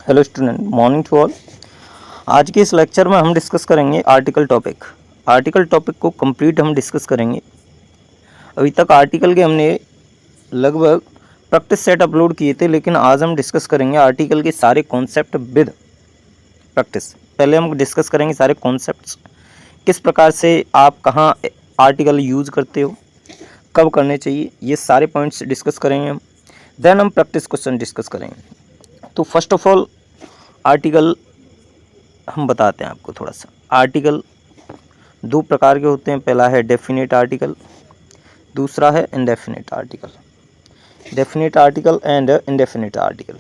Hello student, morning to all. आज के इस लेक्चर में हम डिस्कस करेंगे आर्टिकल टॉपिक। आर्टिकल टॉपिक को कंप्लीट हम डिस्कस करेंगे। अभी तक आर्टिकल के हमने लगभग प्रैक्टिस सेट अपलोड किए थे, लेकिन आज हम डिस्कस करेंगे आर्टिकल के सारे कॉन्सेप्ट विद प्रैक्टिस। पहले हम डिस्कस करेंगे सारे कॉन्सेप्ट्स, किस प्रकार से आप कहाँ आर्टिकल यूज़ करते हो, कब करने चाहिए, ये सारे पॉइंट्स डिस्कस करेंगे हम। देन हम प्रैक्टिस क्वेश्चन डिस्कस करेंगे। तो फर्स्ट ऑफ ऑल आर्टिकल हम बताते हैं आपको थोड़ा सा। आर्टिकल दो प्रकार के होते हैं, पहला है डेफिनेट आर्टिकल, दूसरा है indefinite article. Definite article and indefinite article.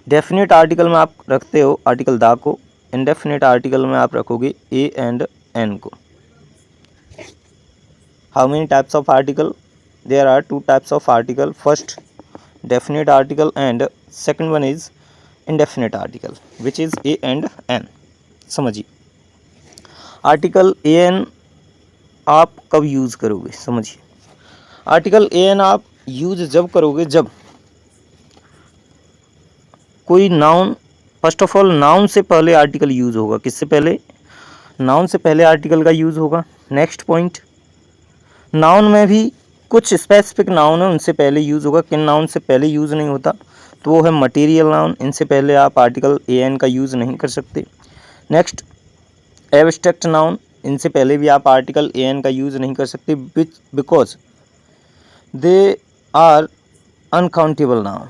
Definite article में आप रखते हो आर्टिकल दा को, इंडेफिनेट आर्टिकल में आप रखोगे ए एंड एन को। How many types of article? There are two types of article, first definite article and second one is indefinite article which is a and an. समझिए, article a an आप कब use करोगे? समझिए, article a an आप use जब करोगे जब कोई noun, first of all noun से पहले आर्टिकल यूज़ होगा। किससे पहले? नाउन से पहले आर्टिकल का यूज़ होगा। नेक्स्ट पॉइंट, नाउन में भी कुछ स्पेसिफिक नाउन है उनसे पहले यूज़ होगा। किन नाउन से पहले यूज़ नहीं होता? तो वो है मटेरियल नाउन, इनसे पहले आप आर्टिकल ए एन का यूज़ नहीं कर सकते। नेक्स्ट एब्स्ट्रैक्ट नाउन, इनसे पहले भी आप आर्टिकल ए एन का यूज़ नहीं कर सकते because they are uncountable noun.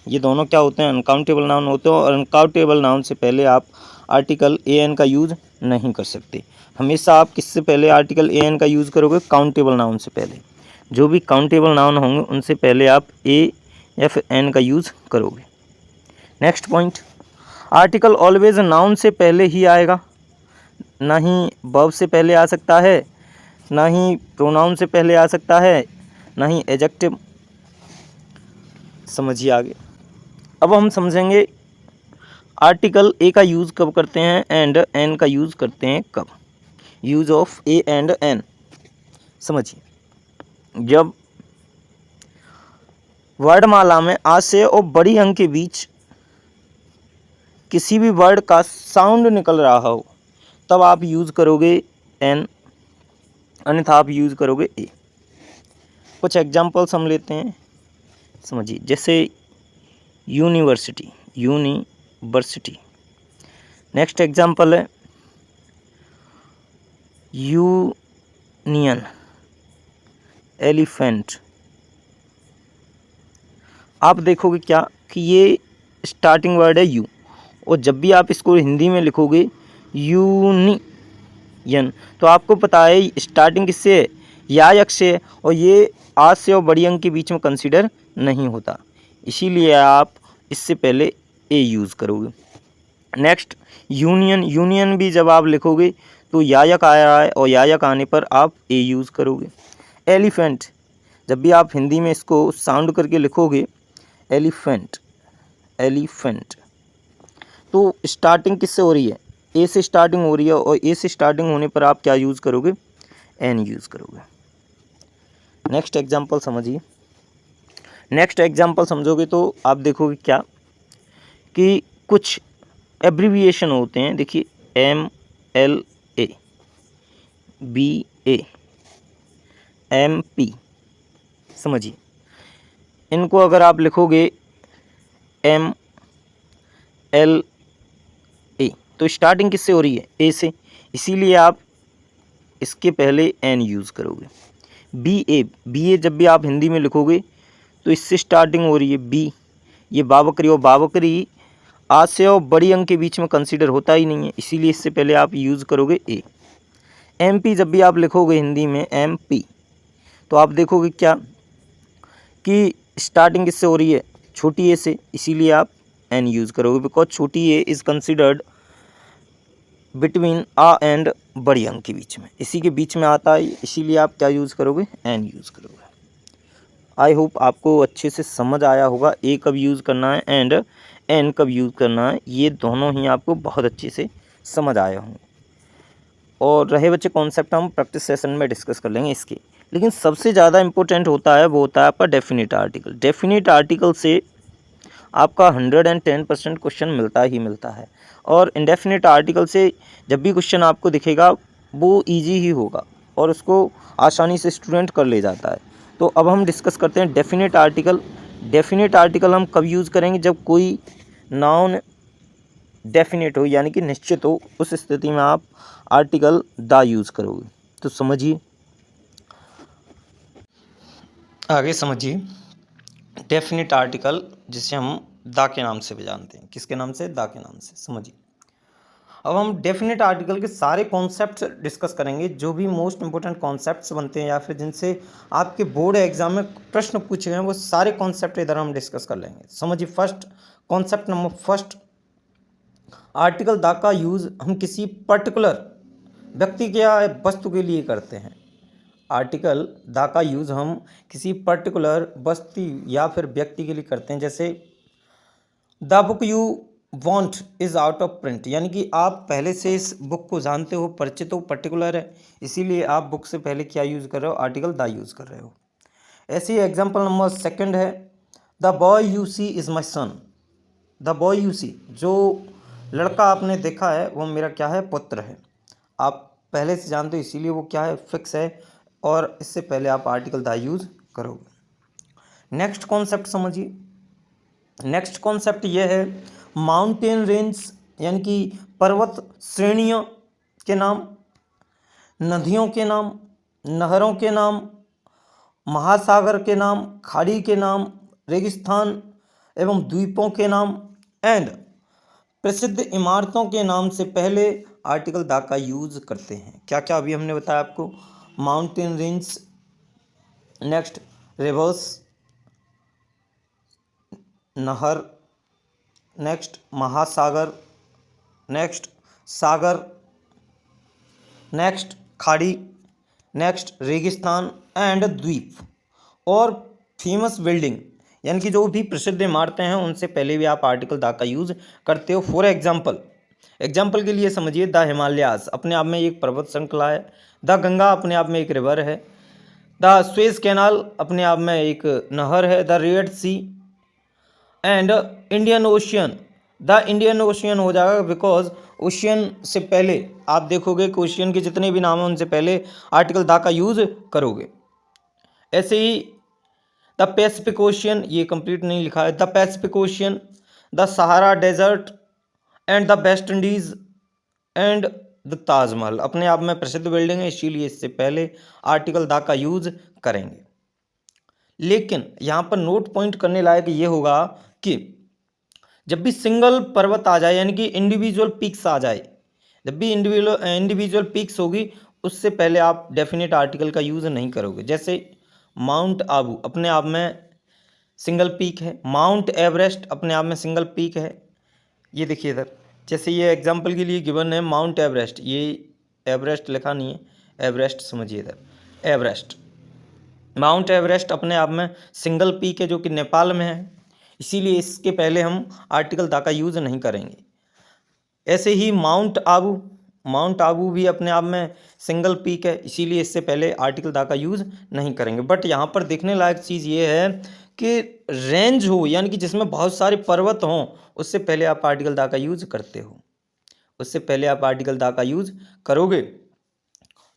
ये दोनों क्या होते हैं? अनकाउंटेबल नाउन होते हैं, और अनकाउंटेबल नाउन से पहले आप आर्टिकल ए एन का यूज़ नहीं कर सकते। हमेशा आप किससे पहले आर्टिकल ए एन का यूज़ करोगे? काउंटेबल नाउन से पहले। जो भी काउंटेबल नाउन होंगे उनसे पहले आप ए या फिर एन का यूज़ करोगे। Next point, article always noun से पहले ही आएगा, ना ही वर्ब से पहले आ सकता है, ना ही प्रोनाउन से पहले आ सकता है, ना ही एडजेक्टिव। समझिए आगे। अब हम समझेंगे आर्टिकल ए का यूज़ कब करते हैं एंड एन का यूज़ करते हैं कब। Use of a and an. समझिए, जब वर्णमाला में आ से और बड़ी अंक के बीच किसी भी वर्ड का साउंड निकल रहा हो तब आप यूज़ करोगे एन, अन्यथा आप यूज़ करोगे ए। कुछ एग्जांपल्स हम लेते हैं। समझिए, जैसे यूनिवर्सिटी, यूनिवर्सिटी। नेक्स्ट एग्जांपल है यूनियन, एलिफेंट। आप देखोगे क्या कि ये स्टार्टिंग वर्ड है यू, और जब भी आप इसको हिंदी में लिखोगे यूनियन, तो आपको पता है स्टार्टिंग किससे है? या यक से है, और ये आज से और बड़ी अंक के बीच में कंसीडर नहीं होता, इसीलिए आप इससे पहले ए यूज़ करोगे। नेक्स्ट यूनियन, यूनियन भी जब आप लिखोगे तो यायक आ रहा है, और यायक आने पर आप ए यूज़ करोगे। एलिफेंट, जब भी आप हिंदी में इसको साउंड करके लिखोगे एलिफेंट, एलिफेंट, तो स्टार्टिंग किससे हो रही है? ए से स्टार्टिंग हो रही है, और ए से स्टार्टिंग होने पर आप क्या यूज़ करोगे? एन यूज़ करोगे। नेक्स्ट एग्जांपल समझिए। नेक्स्ट एग्जांपल समझोगे तो आप देखोगे क्या कि कुछ एब्रीविएशन होते हैं। देखिए, M L A, B A, M P. समझिए, इनको अगर आप लिखोगे एम एल ए, तो स्टार्टिंग किससे हो रही है? ए से, इसीलिए आप इसके पहले एन यूज़ करोगे। बी ए, बी ए जब भी आप हिंदी में लिखोगे तो इससे स्टार्टिंग हो रही है बी, ये बाबकरी, और बाबकरी आज से और बड़ी अंक के बीच में कंसीडर होता ही नहीं है, इसीलिए इससे पहले आप यूज़ करोगे ए। एम पी जब भी आप लिखोगे हिंदी में एम पी, तो आप देखोगे क्या कि स्टार्टिंग किससे हो रही है? छोटी ए से, इसीलिए आप एन यूज़ करोगे, बिकॉज छोटी ए इज़ कंसिडर्ड बिटवीन आ एंड बड़ी अंक के बीच में, इसी के बीच में आता है, इसीलिए आप क्या यूज़ करोगे? एन यूज़ करोगे। आई होप आपको अच्छे से समझ आया होगा ए कब यूज़ करना है एंड एन कब यूज़ करना है, ये दोनों ही आपको बहुत अच्छे से समझ आए होंगे। और रहे बच्चे कॉन्सेप्ट हम प्रैक्टिस सेशन में डिस्कस कर लेंगे इसके, लेकिन सबसे ज़्यादा इंपॉर्टेंट होता है वो होता है आपका डेफिनेट आर्टिकल। डेफिनेट आर्टिकल से आपका 110% क्वेश्चन मिलता ही मिलता है। और इंडेफिनिट आर्टिकल से जब भी क्वेश्चन आपको दिखेगा वो इजी ही होगा और उसको आसानी से स्टूडेंट कर ले जाता है। तो अब हम डिस्कस करते हैं डेफिनेट आर्टिकल। डेफिनेट आर्टिकल हम कब यूज़ करेंगे? जब कोई नाउन डेफिनेट हो यानी कि निश्चित हो, उस स्थिति में आप आर्टिकल द यूज़ करोगे। तो समझिए, आगे समझिए डेफिनेट आर्टिकल, जिसे हम द के नाम से भी जानते हैं। किसके नाम से? द के नाम से। समझिए, अब हम डेफिनेट आर्टिकल के सारे कॉन्सेप्ट्स डिस्कस करेंगे, जो भी मोस्ट इंपॉर्टेंट कॉन्सेप्ट्स बनते हैं या फिर जिनसे आपके बोर्ड एग्जाम में प्रश्न पूछे गए हैं, वो सारे कॉन्सेप्ट इधर हम डिस्कस कर लेंगे। समझिए, first concept number first, article the का यूज़ हम किसी पर्टिकुलर व्यक्ति के या वस्तु के लिए करते हैं। आर्टिकल द का यूज़ हम किसी पर्टिकुलर वस्तु या फिर व्यक्ति के लिए करते हैं। जैसे the book you want is out of print, यानी कि आप पहले से इस बुक को जानते हो, परिचित हो, पर्टिकुलर है, इसीलिए आप बुक से पहले क्या यूज़ कर रहे हो? आर्टिकल द यूज़ कर रहे हो। ऐसे ही एग्जाम्पल नंबर सेकंड है, the boy you see is my son. The boy you see, जो लड़का आपने देखा है वो मेरा क्या है? पुत्र है। आप पहले से जानते हो इसीलिए वो क्या है? फिक्स है, और इससे पहले आप आर्टिकल द यूज़ करोगे। नेक्स्ट कॉन्सेप्ट समझिए। नेक्स्ट कॉन्सेप्ट ये है माउंटेन रेंज, यानी कि पर्वत श्रेणियों के नाम, नदियों के नाम, नहरों के नाम, महासागर के नाम, खाड़ी के नाम, रेगिस्तान एवं द्वीपों के नाम एंड प्रसिद्ध इमारतों के नाम से पहले आर्टिकल द का यूज़ करते हैं। क्या क्या अभी हमने बताया आपको? माउंटेन रेंज, नेक्स्ट रिवर्स, नहर, नेक्स्ट महासागर, नेक्स्ट सागर, नेक्स्ट खाड़ी, नेक्स्ट रेगिस्तान एंड द्वीप, और फेमस बिल्डिंग, यानी कि जो भी प्रसिद्ध इमारतें हैं उनसे पहले भी आप आर्टिकल द का यूज़ करते हो। फॉर एग्जाम्पल के लिए समझिए, द हिमालयास अपने आप में एक पर्वत श्रृंखला है, द गंगा अपने आप में एक रिवर है, द स्वेज कैनाल अपने आप में एक नहर है, the Red Sea and Indian Ocean. The Indian Ocean हो जाएगा बिकॉज ओशियन से पहले आप देखोगे कि ओशियन के जितने भी नाम हैं उनसे पहले आर्टिकल द का यूज़ करोगे। ऐसे ही द पैसिफिक ओशियन, ये कंप्लीट नहीं लिखा है, the Pacific Ocean, the Sahara desert and the West Indies and the Taj Mahal अपने आप में प्रसिद्ध बिल्डिंग है, इसीलिए इससे पहले आर्टिकल द का यूज़ करेंगे। लेकिन यहाँ पर नोट पॉइंट करने लायक ये होगा कि जब भी सिंगल पर्वत आ जाए, यानी कि इंडिविजुअल पीक्स आ जाए, जब भी इंडिविजुअल पीक्स होगी, उससे पहले आप डेफिनेट आर्टिकल का यूज़ नहीं करोगे। जैसे माउंट आबू अपने आप में सिंगल पीक है, माउंट एवरेस्ट अपने आप में सिंगल पीक है। ये देखिए इधर, जैसे ये एग्जांपल के लिए गिवन है माउंट एवरेस्ट, ये एवरेस्ट लिखा नहीं है, एवरेस्ट समझिए इधर, एवरेस्ट, माउंट एवरेस्ट अपने आप में सिंगल पीक है जो कि नेपाल में है, इसीलिए इसके पहले हम आर्टिकल द का यूज़ नहीं करेंगे। ऐसे ही माउंट आबू भी अपने आप में सिंगल पीक है, इसीलिए इससे पहले आर्टिकल द का यूज़ नहीं करेंगे। बट यहाँ पर देखने लायक चीज़ ये है कि रेंज हो, यानी कि जिसमें बहुत सारे पर्वत हों, उससे पहले आप आर्टिकल द का यूज़ करते हो, उससे पहले आप आर्टिकल द का यूज़ करोगे।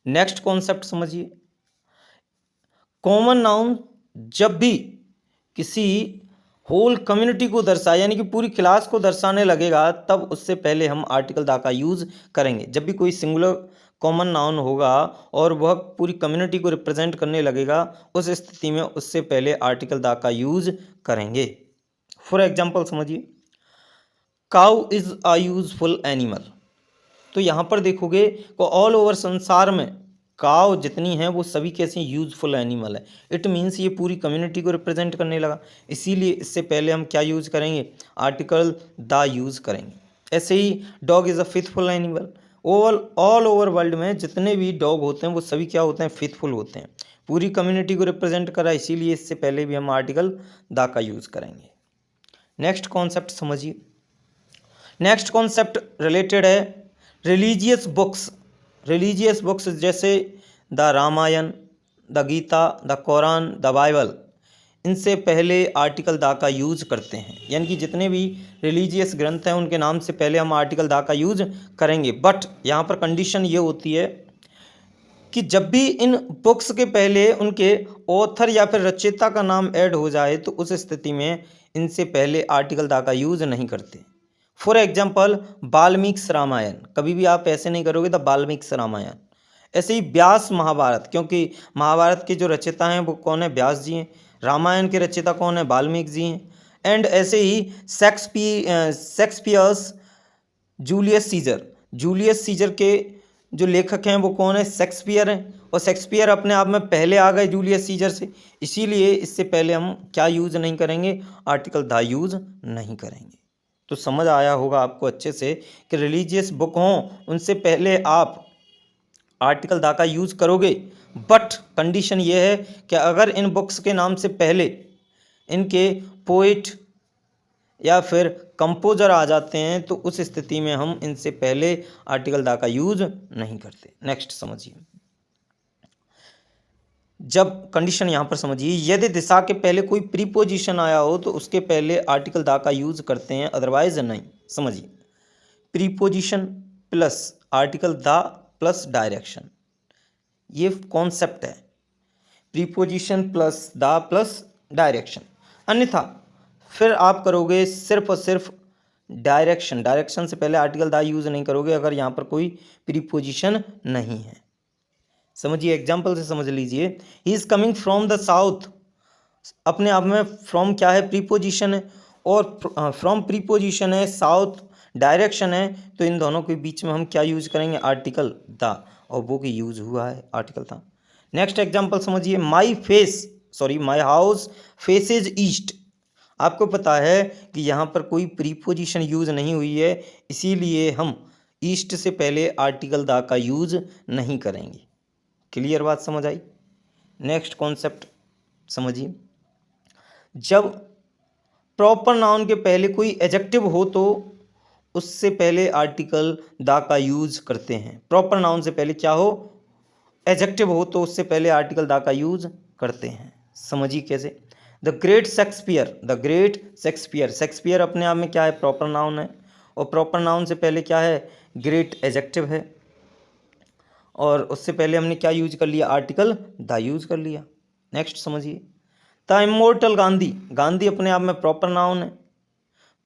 नेक्स्ट कॉन्सेप्ट समझिए, कॉमन नाउन जब भी किसी होल कम्युनिटी को दर्शाए, यानी कि पूरी क्लास को दर्शाने लगेगा, तब उससे पहले हम आर्टिकल द का यूज़ करेंगे। जब भी कोई सिंगुलर कॉमन नाउन होगा और वह पूरी कम्युनिटी को रिप्रेजेंट करने लगेगा, उस स्थिति में उससे पहले आर्टिकल द का यूज़ करेंगे। फॉर एग्जाम्पल समझिए, cow is a useful animal. तो यहाँ पर देखोगे कि ऑल ओवर संसार में काव जितनी हैं वो सभी कैसी यूजफुल एनिमल है। इट मीन्स ये पूरी कम्युनिटी को रिप्रेजेंट करने लगा, इसीलिए इससे पहले हम क्या यूज़ करेंगे? आर्टिकल द यूज़ करेंगे। ऐसे ही dog is a faithful animal. All over world में जितने भी डॉग होते हैं वो सभी क्या होते हैं? फेथफुल होते हैं, पूरी कम्युनिटी को रिप्रेजेंट करा, इसीलिए इससे पहले भी हम आर्टिकल द का यूज़ करेंगे। नेक्स्ट कॉन्सेप्ट समझिए। नेक्स्ट कॉन्सेप्ट रिलेटेड है रिलीजियस बुक्स जैसे the Ramayan, the Gita, the Quran, the Bible. इनसे पहले आर्टिकल दा का यूज़ करते हैं, यानी कि जितने भी रिलीजियस ग्रंथ हैं उनके नाम से पहले हम आर्टिकल दा का यूज़ करेंगे। बट यहाँ पर कंडीशन ये होती है कि जब भी इन बुक्स के पहले उनके ऑथर या फिर रचयिता का नाम ऐड हो जाए तो उस स्थिति में इनसे पहले आर्टिकल दा का यूज़ नहीं करते। फॉर एग्जाम्पल वाल्मीकि रामायण, कभी भी आप ऐसे नहीं करोगे द वाल्मीकि रामायण। ऐसे ही व्यास महाभारत, क्योंकि महाभारत के जो रचयिता हैं वो कौन है, व्यास जी हैं। रामायण के रचयिता कौन है, वाल्मीकि जी हैं। एंड ऐसे ही शेक्सपियर्स जूलियस सीजर के जो लेखक हैं वो कौन है, शेक्सपियर हैं। और शेक्सपियर अपने आप में पहले आ गए जूलियस सीजर से, इसीलिए इससे पहले हम क्या यूज़ नहीं करेंगे, आर्टिकल दा यूज़ नहीं करेंगे। तो समझ आया होगा आपको अच्छे से कि रिलीजियस बुक हों उनसे पहले आप आर्टिकल दा का यूज़ करोगे। बट कंडीशन ये है कि अगर इन बुक्स के नाम से पहले इनके पोइट या फिर कंपोजर आ जाते हैं तो उस स्थिति में हम इनसे पहले आर्टिकल दा का यूज़ नहीं करते। नेक्स्ट समझिए, जब कंडीशन यहाँ पर समझिए, यदि दिशा के पहले कोई प्रीपोजिशन आया हो तो उसके पहले आर्टिकल दा का यूज़ करते हैं, अदरवाइज नहीं। समझिए, प्रीपोजिशन प्लस आर्टिकल दा प्लस डायरेक्शन, ये कॉन्सेप्ट है, प्रीपोजिशन प्लस दा प्लस डायरेक्शन। अन्यथा फिर आप करोगे सिर्फ और सिर्फ डायरेक्शन से पहले आर्टिकल दा यूज़ नहीं करोगे अगर यहाँ पर कोई प्रीपोजिशन नहीं है। समझिए, एग्जाम्पल से समझ लीजिए, he is coming from the south, अपने आप में फ्रॉम क्या है, प्रीपोजिशन है, और फ्रॉम प्रीपोजिशन है, साउथ डायरेक्शन है, तो इन दोनों के बीच में हम क्या यूज़ करेंगे, आर्टिकल दा, और वो की यूज़ हुआ है आर्टिकल दा। नेक्स्ट एग्जाम्पल समझिए, माई हाउस फेसेज ईस्ट, आपको पता है कि यहाँ पर कोई प्रीपोजिशन यूज़ नहीं हुई है, इसीलिए हम ईस्ट से पहले आर्टिकल दा का यूज़ नहीं करेंगे। क्लियर बात समझ आई। नेक्स्ट कॉन्सेप्ट समझिए, जब प्रॉपर नाउन के पहले कोई एडजेक्टिव हो तो उससे पहले आर्टिकल दा का यूज़ करते हैं। प्रॉपर नाउन से पहले क्या हो, एडजेक्टिव हो तो उससे पहले आर्टिकल दा का यूज़ करते हैं। समझिए कैसे, द ग्रेट शेक्सपियर, शेक्सपियर अपने आप में क्या है, प्रॉपर नाउन है, और प्रॉपर नाउन से पहले क्या है, ग्रेट एडजेक्टिव है, और उससे पहले हमने क्या यूज कर लिया, आर्टिकल दा यूज कर लिया। नेक्स्ट समझिए, द इमोर्टल गांधी, गांधी अपने आप में प्रॉपर नाउन है,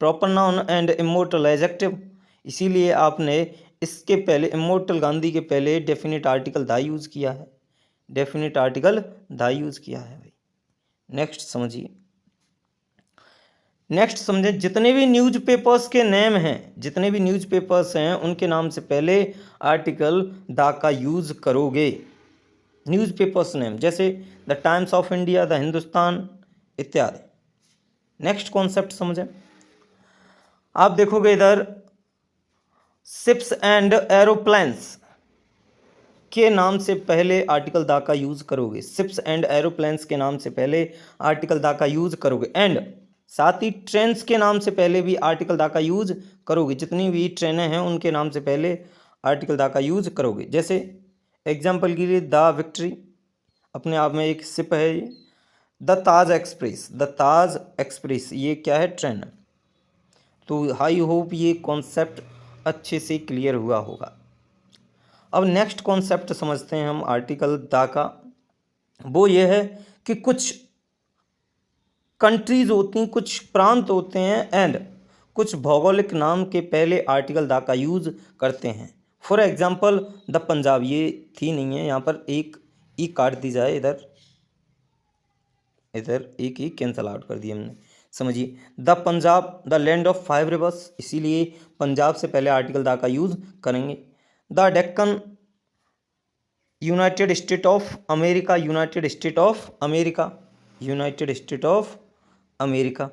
proper noun and immortal adjective, इसीलिए आपने इसके पहले इमोर्टल गांधी के पहले डेफिनेट आर्टिकल दा यूज़ किया है, डेफिनेट आर्टिकल दा यूज़ किया है भाई। नेक्स्ट समझिए, नेक्स्ट समझें, जितने भी न्यूज़पेपर्स के नेम हैं, जितने भी न्यूज़पेपर्स हैं उनके नाम से पहले आर्टिकल दा का यूज़ करोगे। न्यूज़पेपर्स नेम जैसे the Times of India, the Hindustan इत्यादि। नेक्स्ट कॉन्सेप्ट समझें, आप देखोगे इधर शिप्स एंड एरोप्लेन्स के नाम से पहले आर्टिकल दा का यूज़ करोगे, शिप्स एंड एरोप्लेन्स के नाम से पहले आर्टिकल दा का यूज़ करोगे। एंड साथ ही ट्रेन्स के नाम से पहले भी आर्टिकल दा का यूज़ करोगे, जितनी भी ट्रेनें हैं उनके नाम से पहले आर्टिकल दा का यूज़ करोगे। जैसे एग्जांपल के लिए द विक्ट्री अपने आप में एक शिप है, ये द ताज एक्सप्रेस ये क्या है, ट्रेन। तो आई होप ये कॉन्सेप्ट अच्छे से क्लियर हुआ होगा। अब नेक्स्ट कॉन्सेप्ट समझते हैं हम आर्टिकल दा का, वो ये है कि कुछ कंट्रीज़ होती हैं, कुछ प्रांत होते हैं, एंड कुछ भौगोलिक नाम के पहले आर्टिकल दा का यूज़ करते हैं। फॉर एग्जांपल द पंजाब, ये थी नहीं है, यहाँ पर एक ई काट दी जाए, इधर एक ही कैंसल आउट कर दिया हमने। समझिए, the Punjab the land of 5 reverse, इसीलिए पंजाब से पहले आर्टिकल दा का यूज़ करेंगे। The Deccan United state of America,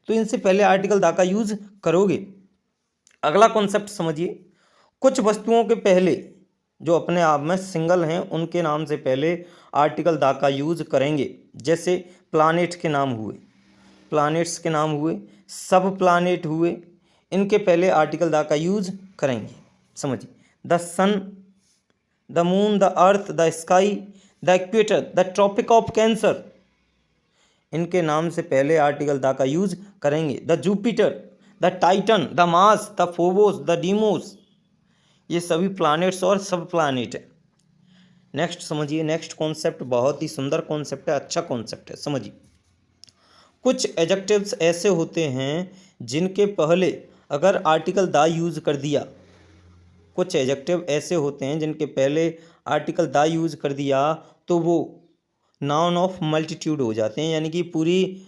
तो इनसे पहले आर्टिकल दा का यूज़ करोगे। अगला कॉन्सेप्ट समझिए, कुछ वस्तुओं के पहले जो अपने आप में सिंगल हैं उनके नाम से पहले आर्टिकल दा का यूज़ करेंगे। जैसे प्लानेट्स के नाम हुए, सब प्लानेट हुए, इनके पहले आर्टिकल दा का यूज़ करेंगे। समझिए, the sun, the moon, the earth, the sky, the equator, the tropic of cancer, इनके नाम से पहले आर्टिकल द का यूज करेंगे। The Jupiter, the Titan, the Mars, the Phobos, the Deimos, ये सभी प्लैनेट्स और सब प्लैनेट है। नेक्स्ट समझिए, नेक्स्ट कॉन्सेप्ट बहुत ही सुंदर कॉन्सेप्ट है, अच्छा कॉन्सेप्ट है, समझिए। कुछ एडजेक्टिव्स ऐसे होते हैं जिनके पहले अगर आर्टिकल द यूज कर दिया, कुछ एडजेक्टिव ऐसे होते हैं जिनके पहले आर्टिकल द यूज कर दिया तो वो नाउन ऑफ मल्टीट्यूड हो जाते हैं, यानी कि पूरी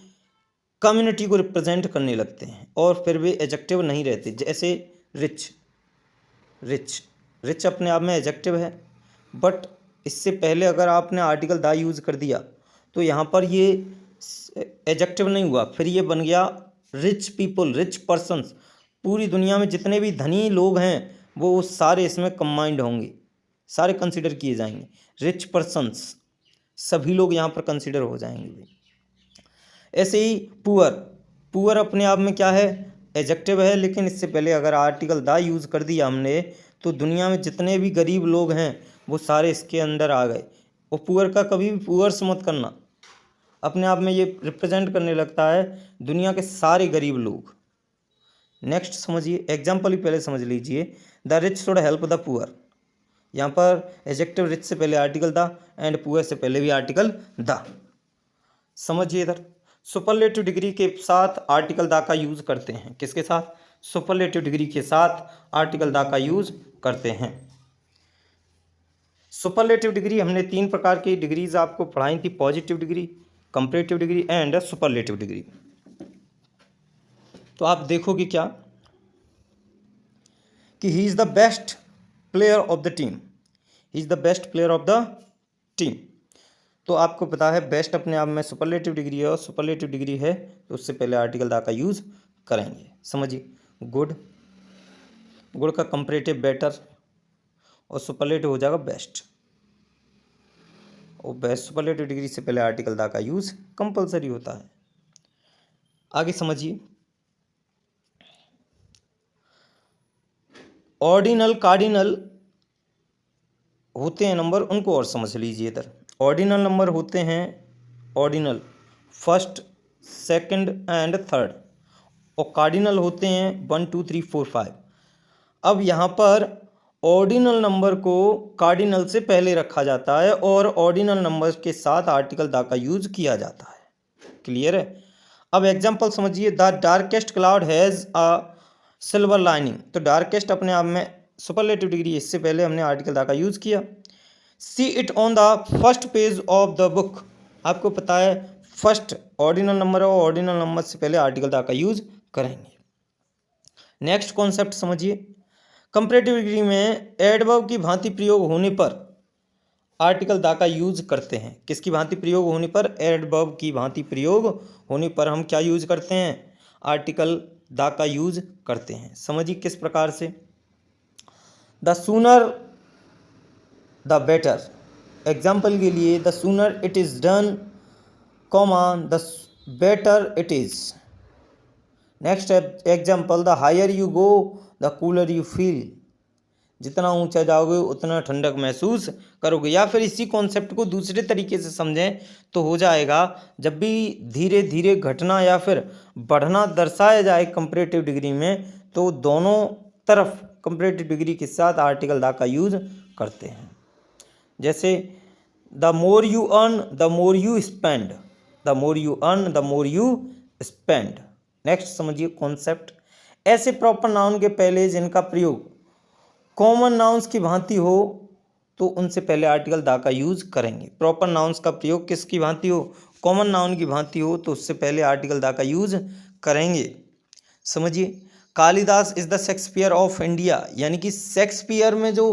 कम्युनिटी को रिप्रेजेंट करने लगते हैं और फिर वे एडजेक्टिव नहीं रहते। जैसे रिच, रिच, रिच अपने आप में एडजेक्टिव है, बट इससे पहले अगर आपने आर्टिकल द यूज़ कर दिया तो यहाँ पर ये एडजेक्टिव नहीं हुआ, फिर ये बन गया रिच पीपल, रिच पर्सन्स। पूरी दुनिया में जितने भी धनी लोग हैं वो सारे इसमें कंबाइंड होंगे, सारे कंसिडर किए जाएंगे। रिच पर्सन्स, सभी लोग यहाँ पर कंसिडर हो जाएंगे। ऐसे ही पुअर, पुअर अपने आप में क्या है, एडजेक्टिव है, लेकिन इससे पहले अगर आर्टिकल द यूज़ कर दिया हमने तो दुनिया में जितने भी गरीब लोग हैं वो सारे इसके अंदर आ गए। और पुअर का कभी भी पुअर्स मत करना, अपने आप में ये रिप्रेजेंट करने लगता है दुनिया के सारे गरीब लोग। नेक्स्ट समझिए, एग्जाम्पल ही पहले समझ लीजिए। The rich should help the poor, यहाँ पर एडजेक्टिव रिच से पहले आर्टिकल द एंड पुअर से पहले भी आर्टिकल द। समझिए इधर सुपरलेटिव डिग्री के साथ आर्टिकल द का यूज़ करते हैं। किसके साथ? सुपरलेटिव डिग्री के साथ आर्टिकल द का यूज़ करते हैं। सुपरलेटिव डिग्री हमने 3 प्रकार की डिग्रीज आपको पढ़ाई थी, positive degree, comparative degree and superlative degree. तो आप देखोगे क्या कि ही is the best player of the team, he is the best player of the team. तो आपको पता है बेस्ट अपने आप में सुपरलेटिव डिग्री है और सुपरलेटिव डिग्री है तो उससे पहले आर्टिकल द का यूज़ करेंगे। समझिए, गुड, गुड का कंपैरेटिव बेटर और सुपरलेटिव हो जाएगा बेस्ट, और बेस्ट सुपरलेटिव डिग्री से पहले आर्टिकल द का यूज़ कंपलसरी होता है। आगे समझिए, ऑर्डिनल कार्डिनल होते हैं नंबर, उनको और समझ लीजिए इधर। ऑर्डिनल नंबर होते हैं, ordinal first, second and third, और कार्डिनल होते हैं 1 2 3 4 5। अब यहाँ पर ऑर्डिनल नंबर को कार्डिनल से पहले रखा जाता है और ऑर्डिनल नंबर के साथ आर्टिकल द का यूज किया जाता है। क्लियर है? अब एग्जांपल समझिए, the darkest cloud has a silver lining. तो डार्केस्ट अपने आप में सुपरलेटिव डिग्री, इससे पहले हमने आर्टिकल द का यूज किया। See it on the first page of the book, आपको पता है फर्स्ट ऑर्डिनल नंबर और ऑर्डिनल नंबर से पहले आर्टिकल द का यूज करेंगे। नेक्स्ट कॉन्सेप्ट समझिए, कंपैरेटिव डिग्री में एडवर्ब की भांति प्रयोग होने पर आर्टिकल द का यूज करते हैं। किसकी भांति प्रयोग होने पर? एडवर्ब की भांति प्रयोग होने पर हम क्या यूज करते हैं? आर्टिकल द का यूज करते हैं। समझिए किस प्रकार से। The sooner the better, example के लिए the sooner it is done, comma the better it is. Next example, the higher you go the cooler you feel, जितना ऊंचा जाओगे उतना ठंडक महसूस करोगे। या फिर इसी कॉन्सेप्ट को दूसरे तरीके से समझें तो हो जाएगा, जब भी धीरे धीरे घटना या फिर बढ़ना दर्शाया जाए कंपैरेटिव डिग्री में तो दोनों तरफ कंपैरेटिव डिग्री के साथ आर्टिकल द का यूज करते हैं। जैसे the more you earn the more you spend, the more you earn the more you spend. Next समझिए कॉन्सेप्ट, ऐसे प्रॉपर नाउन के पहले जिनका प्रयोग कॉमन नाउन्स की भांति हो तो उनसे पहले आर्टिकल द का यूज करेंगे। प्रॉपर नाउन्स का प्रयोग किसकी भांति हो? कॉमन नाउन की भांति हो तो उससे पहले आर्टिकल द का यूज करेंगे। समझिए, Kalidas is the Shakespeare of India, यानी कि शेक्सपियर में जो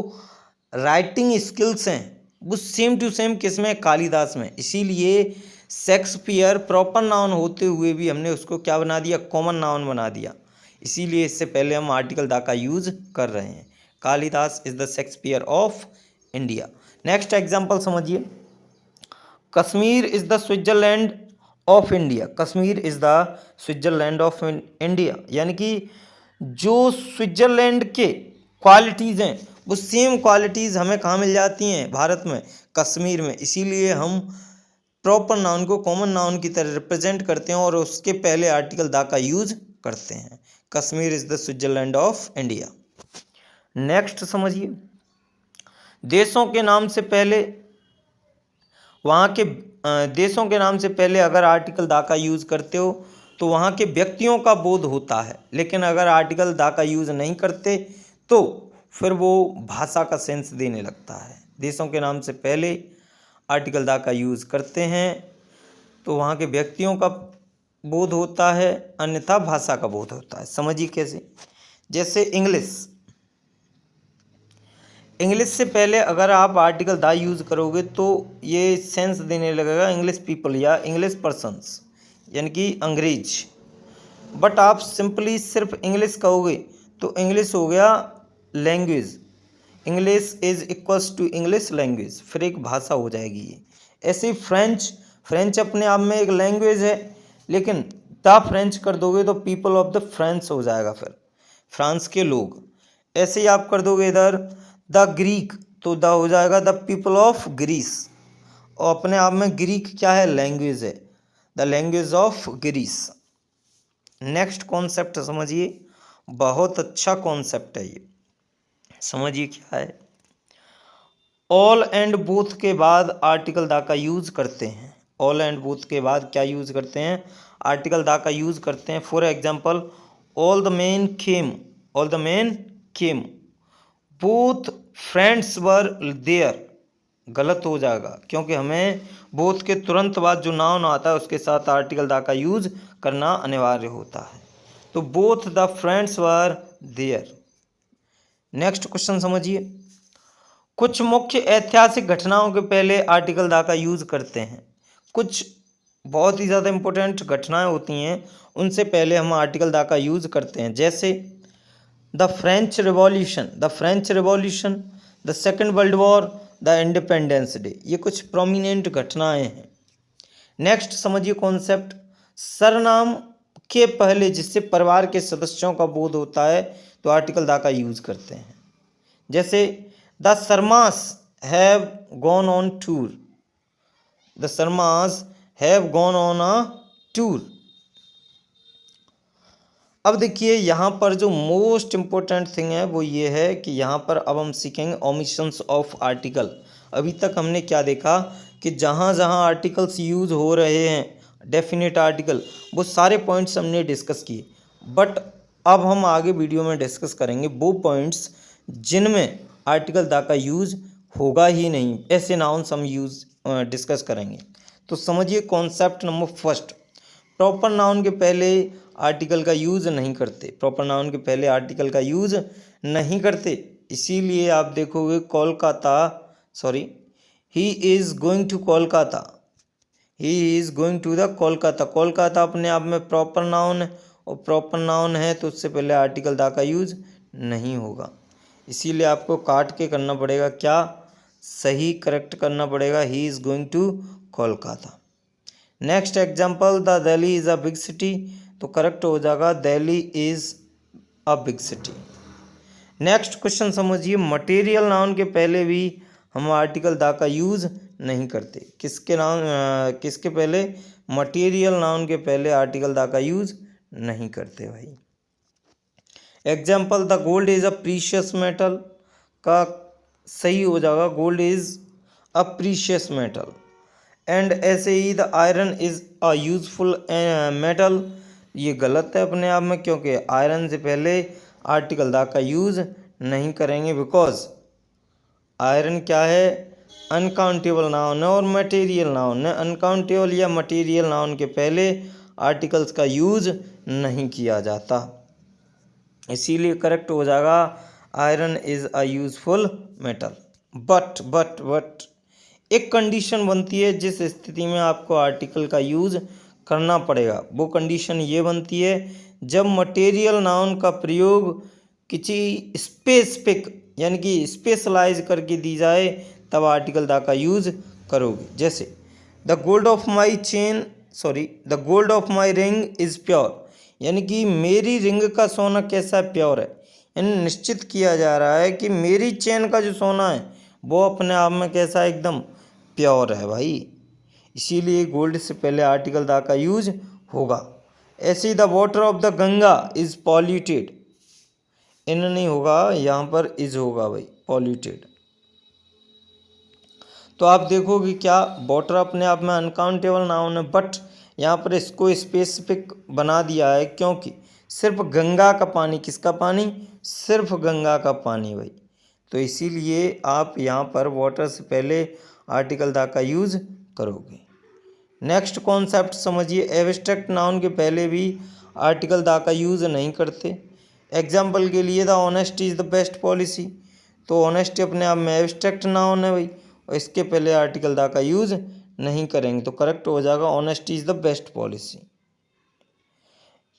राइटिंग स्किल्स हैं वो सेम टू सेम किस में? कालिदास में। इसीलिए शेक्सपियर प्रॉपर नाउन होते हुए भी हमने उसको क्या बना दिया? कॉमन नाउन बना दिया। इसीलिए इससे पहले हम आर्टिकल द का यूज कर रहे हैं। Kalidas is the Shakespeare of India. Next example समझिए, Kashmir is the Switzerland of India, Kashmir is the Switzerland of India, यानी कि जो स्विट्जरलैंड के क्वालिटीज़ हैं वो सेम क्वालिटीज़ हमें कहाँ मिल जाती हैं? भारत में, कश्मीर में। इसीलिए हम प्रॉपर नाउन को कॉमन नाउन की तरह रिप्रेजेंट करते हैं और उसके पहले आर्टिकल द का यूज करते हैं। Kashmir is the Switzerland of India. Next समझिए, देशों के नाम से पहले वहाँ के देशों के नाम से पहले अगर आर्टिकल द का यूज करते हो तो वहाँ के व्यक्तियों का बोध होता है, लेकिन अगर आर्टिकल द का यूज नहीं करते तो फिर वो भाषा का सेंस देने लगता है। देशों के नाम से पहले आर्टिकल द का यूज करते हैं तो वहाँ के व्यक्तियों का बोध होता है, अन्यथा भाषा का बोध होता है। समझिए कैसे, जैसे इंग्लिश से पहले अगर आप आर्टिकल द यूज़ करोगे तो ये सेंस देने लगेगा इंग्लिश पीपल या इंग्लिश पर्सन्स, यानी कि अंग्रेज। बट आप सिंपली सिर्फ इंग्लिश कहोगे तो इंग्लिश हो गया language, English is equals to English language, फिर एक भाषा हो जाएगी ये। ऐसे फ्रेंच अपने आप में एक लैंग्वेज है, लेकिन द फ्रेंच कर दोगे तो पीपल ऑफ द फ्रांस हो जाएगा, फिर फ्रांस के लोग। ऐसे ही आप कर दोगे इधर द ग्रीक तो द हो जाएगा द पीपल ऑफ ग्रीस, और अपने आप में ग्रीक क्या है, लैंग्वेज है, the language of Greece. Next concept समझिए, बहुत अच्छा कॉन्सेप्ट है ये, समझिए क्या है। ऑल एंड बोथ के बाद आर्टिकल द का यूज करते हैं। ऑल एंड बोथ के बाद क्या यूज करते हैं, आर्टिकल द का यूज करते हैं। For example, all the men came, both friends were there, गलत हो जाएगा क्योंकि हमें बोथ के तुरंत बाद जो नाउन आता है उसके साथ आर्टिकल द का यूज करना अनिवार्य होता है। तो both the friends were there. Next question समझिए, कुछ मुख्य ऐतिहासिक घटनाओं के पहले आर्टिकल द का यूज करते हैं। कुछ बहुत ही ज़्यादा इंपॉर्टेंट घटनाएं होती हैं, उनसे पहले हम आर्टिकल द का यूज करते हैं। जैसे the French revolution, the second world war, the independence day, ये कुछ प्रोमिनेंट घटनाएं हैं। नेक्स्ट समझिए कॉन्सेप्ट, सरनाम के पहले जिससे परिवार के सदस्यों का बोध होता है तो आर्टिकल द का यूज करते हैं। जैसे the Sharma's have gone on tour, the Sharma's have gone on a tour. अब देखिए यहाँ पर जो मोस्ट इम्पोर्टेंट थिंग है वो ये है कि यहाँ पर अब हम सीखेंगे ओमिशंस ऑफ आर्टिकल। अभी तक हमने क्या देखा कि जहाँ जहाँ आर्टिकल्स यूज़ हो रहे हैं, डेफिनेट आर्टिकल, वो सारे पॉइंट्स हमने डिस्कस किए। बट अब हम आगे वीडियो में डिस्कस करेंगे वो पॉइंट्स जिनमें आर्टिकल द का यूज़ होगा ही नहीं, ऐसे नाउन्स हम डिस्कस करेंगे। तो समझिए concept number first, proper noun के पहले आर्टिकल का यूज़ नहीं करते, प्रॉपर नाउन के पहले आर्टिकल का यूज़ नहीं करते। इसीलिए आप देखोगे he is going to Kolkata, he is going to the Kolkata. Kolkata अपने आप में प्रॉपर नाउन है, और प्रॉपर नाउन है तो उससे पहले आर्टिकल द का यूज़ नहीं होगा। इसीलिए आपको काट के करना पड़ेगा, क्या सही करेक्ट करना पड़ेगा, he is going to Kolkata. Next example, the Delhi is a big city, तो करेक्ट हो जाएगा Delhi is a big city. Next question समझिए, मटेरियल नाउन के पहले भी हम आर्टिकल द का यूज़ नहीं करते। किसके पहले, मटेरियल नाउन के पहले आर्टिकल द का यूज़ नहीं करते भाई। Example, the gold is a precious metal, का सही हो जाएगा gold is a precious metal. And ऐसे ही the iron is a useful metal, ये गलत है अपने आप में क्योंकि आयरन से पहले आर्टिकल द का यूज़ नहीं करेंगे, बिकॉज आयरन क्या है, अनकाउंटेबल नाउन है और मटेरियल नाउन है। अनकाउंटेबल या मटेरियल नाउन के पहले आर्टिकल्स का यूज़ नहीं किया जाता, इसीलिए करेक्ट हो जाएगा iron is a useful metal. But एक कंडीशन बनती है जिस स्थिति में आपको आर्टिकल का यूज़ करना पड़ेगा। वो कंडीशन ये बनती है जब मटेरियल नाउन का प्रयोग किसी स्पेसिफिक यानी कि स्पेशलाइज करके दी जाए, तब आर्टिकल द का यूज़ करोगे। जैसे the gold of my ring is pure, यानी कि मेरी रिंग का सोना कैसा प्योर है, यानी निश्चित किया जा रहा है कि मेरी चेन का जो सोना है वो अपने आप में कैसा एकदम प्योर है भाई। इसीलिए गोल्ड से पहले आर्टिकल द का यूज होगा। ऐसे ही the water of the Ganga is polluted, इन नहीं होगा, यहाँ पर इज होगा भाई, पॉल्यूटेड। तो आप देखोगे क्या वाटर अपने आप में अनकाउंटेबल नाउन है, बट यहाँ पर इसको स्पेसिफिक बना दिया है क्योंकि सिर्फ गंगा का पानी, किसका पानी, सिर्फ गंगा का पानी भाई। तो इसीलिए आप यहाँ पर वाटर से पहले आर्टिकल द का यूज करोगे। नेक्स्ट कॉन्सेप्ट समझिए, एब्स्ट्रैक्ट नाउन के पहले भी आर्टिकल द का यूज नहीं करते। एग्जाम्पल के लिए the honesty is the best policy, तो ऑनेस्टी अपने आप में एब्स्ट्रैक्ट नाउन है भाई, और इसके पहले आर्टिकल द का यूज नहीं करेंगे, तो करेक्ट हो जाएगा honesty is the best policy.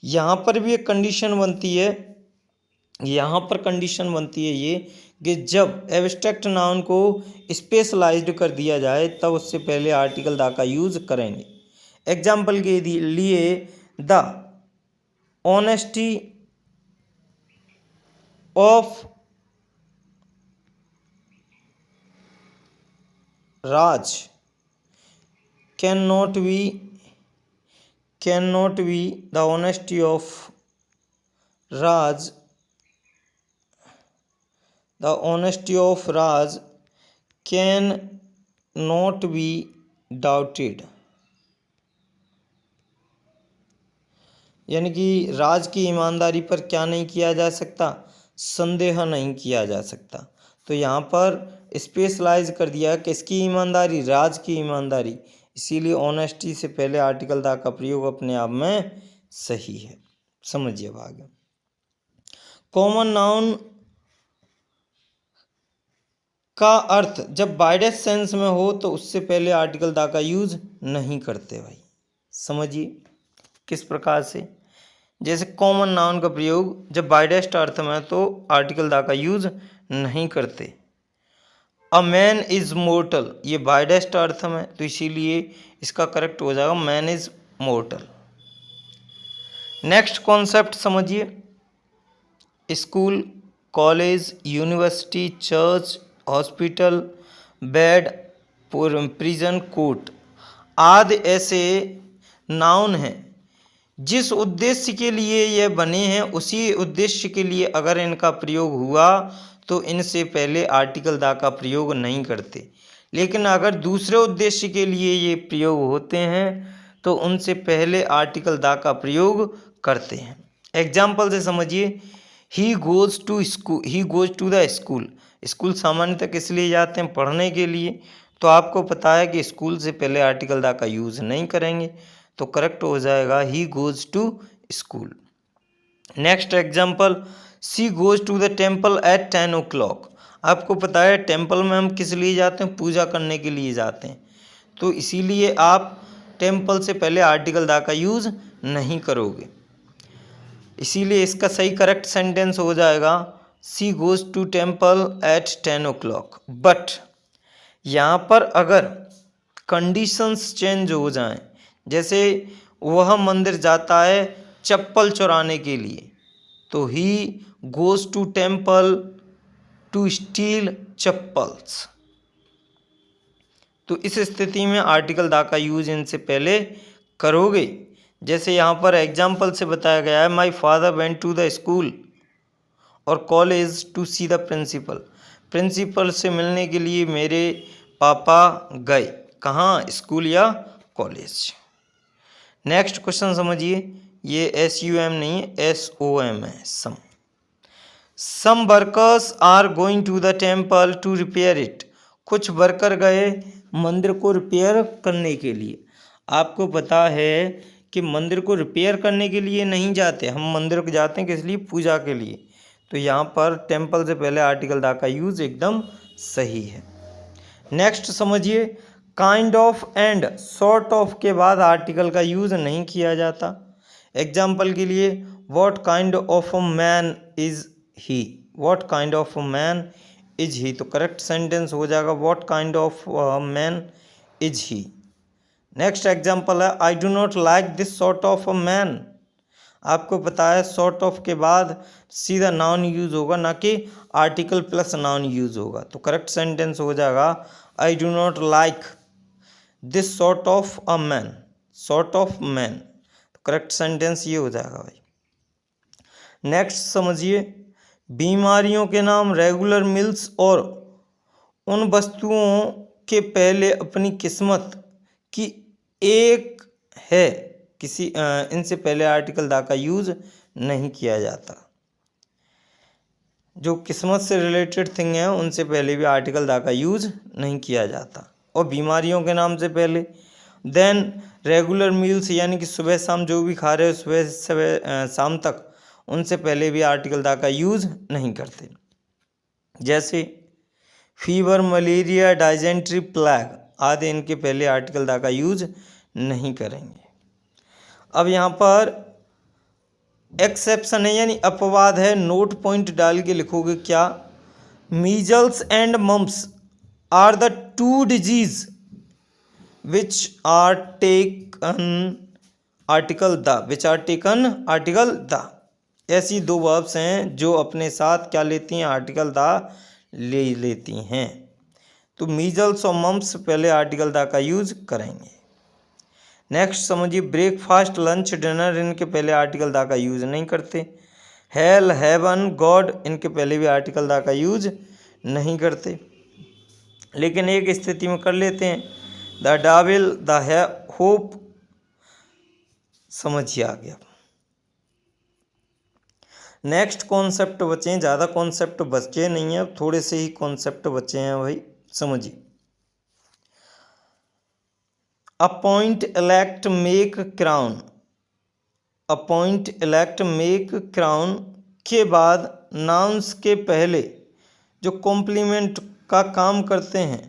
यहाँ पर भी एक कंडीशन बनती है, यहाँ पर कंडीशन बनती है ये कि जब एब्स्ट्रैक्ट नाउन को स्पेशलाइज्ड कर दिया जाए तब उससे पहले आर्टिकल द का यूज करेंगे। एग्जाम्पल के लिए the honesty of Raj cannot be the honesty of Raj, the honesty of Raj cannot be doubted, यानी कि राज की ईमानदारी पर क्या नहीं किया जा सकता, संदेह नहीं किया जा सकता। तो यहाँ पर स्पेशलाइज कर दिया किसकी ईमानदारी, राज की ईमानदारी, इसीलिए ऑनेस्टी से पहले आर्टिकल द का प्रयोग अपने आप में सही है। समझिए अब आगे। कॉमन नाउन का अर्थ जब वाइडेस्ट सेंस में हो तो उससे पहले आर्टिकल द का यूज नहीं करते भाई। समझिए किस प्रकार से, जैसे कॉमन नाउन का प्रयोग जब वाइडेस्ट अर्थ में तो आर्टिकल द का यूज नहीं करते। अ मैन इज मोर्टल, ये वाइडेस्ट अर्थ में, तो इसीलिए इसका करेक्ट हो जाएगा man is mortal. Next concept समझिए, school, college, university, church, hospital, bed, prison, court आदि ऐसे नाउन हैं जिस उद्देश्य के लिए यह बने हैं उसी उद्देश्य के लिए अगर इनका प्रयोग हुआ तो इनसे पहले आर्टिकल द का प्रयोग नहीं करते, लेकिन अगर दूसरे उद्देश्य के लिए ये प्रयोग होते हैं तो उनसे पहले आर्टिकल द का प्रयोग करते हैं। एग्जाम्पल से समझिए, he goes to school, he goes to the school, school सामान्यतः किस लिए जाते हैं, पढ़ने के लिए। तो आपको पता है कि स्कूल से पहले आर्टिकल द का यूज़ नहीं करेंगे, तो करेक्ट हो जाएगा he goes to school. Next example, she goes to the temple at 10 o'clock, आपको पता है टेम्पल में हम किस लिए जाते हैं, पूजा करने के लिए जाते हैं, तो इसीलिए आप टेम्पल से पहले आर्टिकल द का यूज़ नहीं करोगे। इसीलिए इसका सही करेक्ट सेंटेंस हो जाएगा she goes to temple at 10 o'clock। But यहाँ पर अगर कंडीशंस चेंज हो जाएं, जैसे वह मंदिर जाता है चप्पल चुराने के लिए, तो he goes to temple to steal chappals, तो इस स्थिति में आर्टिकल द का यूज इनसे पहले करोगे। जैसे यहाँ पर एग्जाम्पल से बताया गया है, my father went to the school और college to see the principal, principal से मिलने के लिए मेरे पापा गए, कहाँ, स्कूल या कॉलेज। नेक्स्ट क्वेश्चन समझिए, ये SUM नहीं है, SOM है, some. Some workers are going to the temple to repair it, कुछ वर्कर गए मंदिर को रिपेयर करने के लिए। आपको पता है कि मंदिर को रिपेयर करने के लिए नहीं जाते, हम मंदिर को जाते हैं किस लिए, पूजा के लिए। तो यहाँ पर टेम्पल से पहले आर्टिकल द का यूज़ एकदम सही है। नेक्स्ट समझिए, kind of and sort of के बाद आर्टिकल का यूज़ नहीं किया जाता। एग्जाम्पल के लिए, what kind of a man is he, what kind of a man is he, तो करेक्ट सेंटेंस हो जाएगा what kind of man is he. Next example है, I do not like this sort of a man, आपको पता है sort of के बाद सीधा नाउन यूज़ होगा, ना कि आर्टिकल प्लस नाउन यूज़ होगा, तो करेक्ट सेंटेंस हो जाएगा आई do not like this sort of a man, sort of man, correct sentence ये हो जाएगा भाई। नेक्स्ट समझिए, बीमारियों के नाम रेगुलर मील्स और उन वस्तुओं के पहले अपनी किस्मत की एक है, किसी इनसे पहले आर्टिकल दा का यूज नहीं किया जाता। जो किस्मत से रिलेटेड थिंग है उनसे पहले भी आर्टिकल दा का यूज नहीं किया जाता। और बीमारियों के नाम से पहले, देन रेगुलर मील्स यानी कि सुबह शाम जो भी खा रहे हो सुबह शाम तक, उनसे पहले भी आर्टिकल दा का यूज नहीं करते। जैसे फीवर, मलेरिया, डाइजेंट्री, प्लेग आदि, इनके पहले आर्टिकल दा का यूज नहीं करेंगे। अब यहाँ पर एक्सेप्शन है यानी अपवाद है, नोट पॉइंट डाल के लिखोगे क्या, measles and mumps are the two disease which are taken article the, which are taken article the. ऐसी दो वर्ब्स हैं जो अपने साथ क्या लेती हैं, आर्टिकल द ले लेती हैं। तो मीजल्स और मम्प्स पहले आर्टिकल द का यूज करेंगे। नेक्स्ट समझिए, ब्रेकफास्ट, लंच, डिनर, इनके पहले आर्टिकल दा का यूज नहीं करते। हेल, हेवन, गॉड, इनके पहले भी आर्टिकल दा का यूज नहीं करते, लेकिन एक स्थिति में कर लेते हैं, द डाविल, द होप। समझिए आ गया। नेक्स्ट कॉन्सेप्ट बचे हैं, ज़्यादा कॉन्सेप्ट बचे नहीं है, थोड़े से ही कॉन्सेप्ट बचे हैं भाई। समझिए, appoint, elect, make, crown. Appoint, elect, make, crown के बाद नाउन्स के पहले जो कॉम्प्लीमेंट का काम करते हैं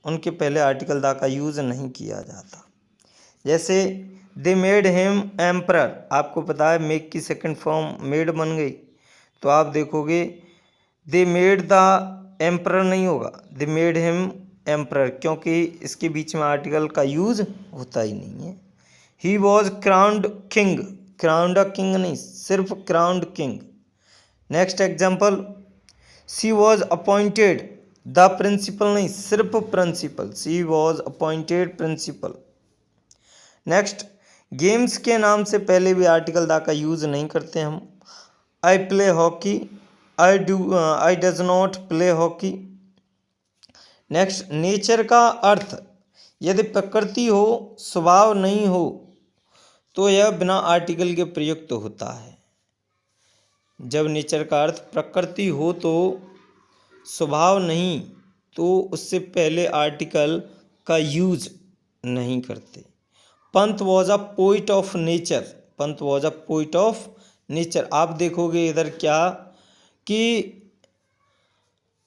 उनके पहले आर्टिकल दा का यूज़ नहीं किया जाता। जैसे दे मेड हिम एम्परर, आपको पता है मेक की सेकंड फॉर्म मेड बन गई, तो आप देखोगे दे मेड द एम्परर नहीं होगा, दे मेड हिम एम्परर, क्योंकि इसके बीच में आर्टिकल का यूज होता ही नहीं है। He was crowned king, crowned king नहीं, सिर्फ crowned king. Next example, she was appointed the principal नहीं, सिर्फ principal, she was appointed principal. Next, games के नाम से पहले भी आर्टिकल दा का यूज़ नहीं करते हम। I play hockey, I does not play hockey. Next, nature का अर्थ, यदि प्रकृति हो स्वभाव नहीं हो तो यह बिना आर्टिकल के प्रयुक्त होता है। जब नेचर का अर्थ प्रकृति हो तो स्वभाव नहीं, तो उससे पहले आर्टिकल का यूज नहीं करते। Pant was a poet of nature, Pant was a poet of nature. आप देखोगे इधर क्या कि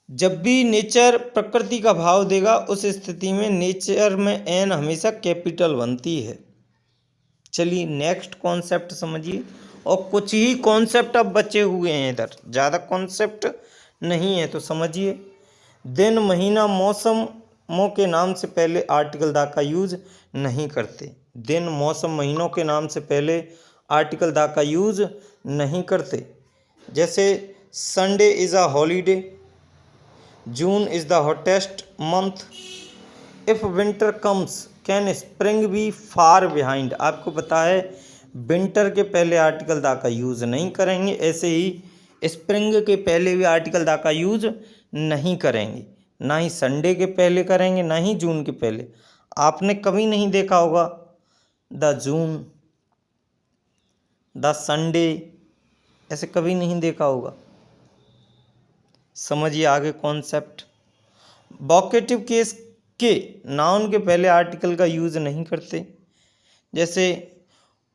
जब भी नेचर प्रकृति का भाव देगा उस स्थिति में नेचर में एन हमेशा कैपिटल बनती है। चलिए नेक्स्ट कॉन्सेप्ट समझिए, और कुछ ही कॉन्सेप्ट अब बचे हुए हैं इधर, ज़्यादा कॉन्सेप्ट नहीं है, तो समझिए। दिन, महीना, मौसमों के नाम से पहले आर्टिकल दा का यूज नहीं करते। दिन, मौसम, महीनों के नाम से पहले आर्टिकल दा का यूज नहीं करते। जैसे Sunday is a holiday, June is the hottest month, if winter comes can spring be far behind. आपको पता है विंटर के पहले आर्टिकल दा का यूज़ नहीं करेंगे, ऐसे ही स्प्रिंग के पहले भी आर्टिकल दा का यूज़ नहीं करेंगे, ना ही संडे के पहले करेंगे, ना ही जून के पहले। आपने कभी नहीं देखा होगा द जून, द संडे, ऐसे कभी नहीं देखा होगा। समझिए आगे कॉन्सेप्ट। वोकेटिव केस के नाउन के पहले आर्टिकल का यूज़ नहीं करते। जैसे